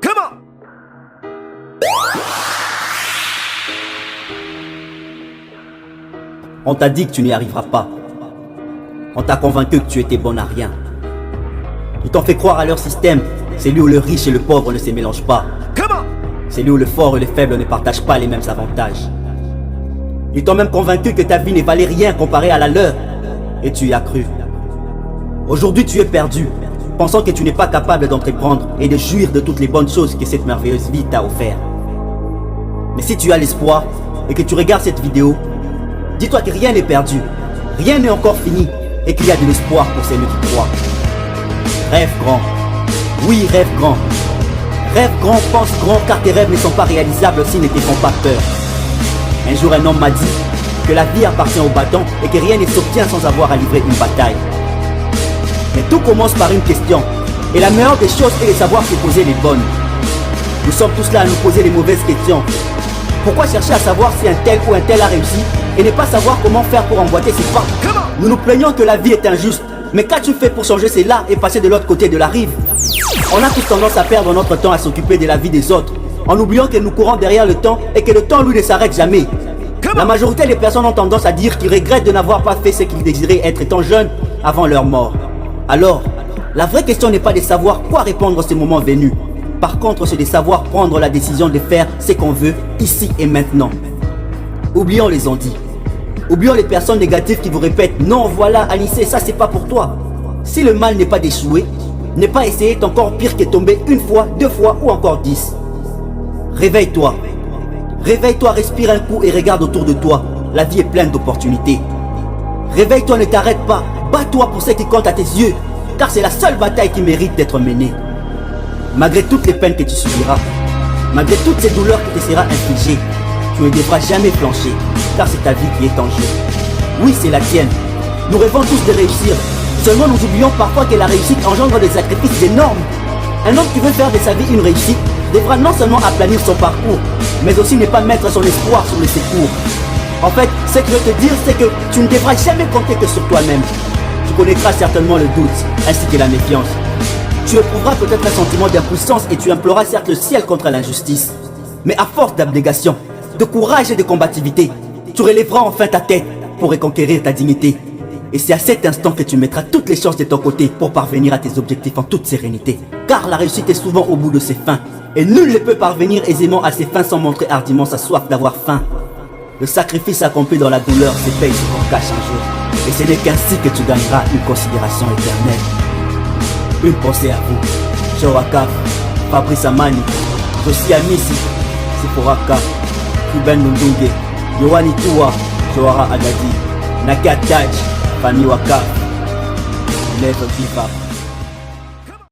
Come on. On t'a dit que tu n'y arriveras pas. On t'a convaincu que tu étais bon à rien. Ils t'ont fait croire à leur système, celui où le riche et le pauvre ne se mélangent pas. Come on. Celui où le fort et le faible ne partagent pas les mêmes avantages. Ils t'ont même convaincu que ta vie ne valait rien comparée à la leur. Et tu y as cru. Aujourd'hui tu es perdu, pensant que tu n'es pas capable d'entreprendre et de jouir de toutes les bonnes choses que cette merveilleuse vie t'a offert. Mais si tu as l'espoir et que tu regardes cette vidéo, dis-toi que rien n'est perdu, rien n'est encore fini et qu'il y a de l'espoir pour celles qui croient. Rêve grand, oui rêve grand. Rêve grand, pense grand car tes rêves ne sont pas réalisables s'ils ne te font pas peur. Un jour un homme m'a dit que la vie appartient au battant et que rien ne s'obtient sans avoir à livrer une bataille. Mais tout commence par une question et la meilleure des choses est de savoir se poser les bonnes. Nous sommes tous là à nous poser les mauvaises questions. Pourquoi chercher à savoir si un tel ou un tel a réussi et ne pas savoir comment faire pour emboîter ses pas? Nous nous plaignons que la vie est injuste, mais qu'as-tu fait pour changer cela et passer de l'autre côté de la rive? On a tous tendance à perdre notre temps à s'occuper de la vie des autres, en oubliant que nous courons derrière le temps et que le temps lui ne s'arrête jamais. La majorité des personnes ont tendance à dire qu'ils regrettent de n'avoir pas fait ce qu'ils désiraient être étant jeunes avant leur mort. Alors, la vraie question n'est pas de savoir quoi répondre à ce moment venu. Par contre, c'est de savoir prendre la décision de faire ce qu'on veut ici et maintenant. Oublions les ondits. Oublions les personnes négatives qui vous répètent « Non, voilà, Anissé, ça c'est pas pour toi ». Si le mal n'est pas d'échouer, ne pas essayer est encore pire que tomber une fois, 2 fois ou encore 10. Réveille-toi. Réveille-toi, respire un coup et regarde autour de toi. La vie est pleine d'opportunités. Réveille-toi, ne t'arrête pas. Bats-toi pour ce qui compte à tes yeux, car c'est la seule bataille qui mérite d'être menée. Malgré toutes les peines que tu subiras, malgré toutes ces douleurs qui te sera infligées, tu ne devras jamais flancher, car c'est ta vie qui est en jeu. Oui, c'est la tienne. Nous rêvons tous de réussir. Seulement nous oublions parfois que la réussite engendre des sacrifices énormes. Un homme qui veut faire de sa vie une réussite devra non seulement aplanir son parcours, mais aussi ne pas mettre son espoir sur le secours. En fait, ce que je veux te dire, c'est que tu ne devras jamais compter que sur toi-même. Tu connaîtras certainement le doute, ainsi que la méfiance. Tu éprouveras peut-être un sentiment d'impuissance et tu imploreras certes le ciel contre l'injustice. Mais à force d'abnégation, de courage et de combativité, tu relèveras enfin ta tête pour reconquérir ta dignité. Et c'est à cet instant que tu mettras toutes les chances de ton côté pour parvenir à tes objectifs en toute sérénité. Car la réussite est souvent au bout de ses fins. Et nul ne peut parvenir aisément à ses fins sans montrer hardiment sa soif d'avoir faim. Le sacrifice accompli dans la douleur se paye ce qu'on cache un jour. Et ce n'est qu'ainsi que tu gagneras une considération éternelle. Une pensée à vous. Shawaka, Fabrice Amani, Josi Amisi, Siporaka, Ruben Nundunge, Yohani Tua, Joara Agadi, Naka Taj, Fani Waka. Never give up.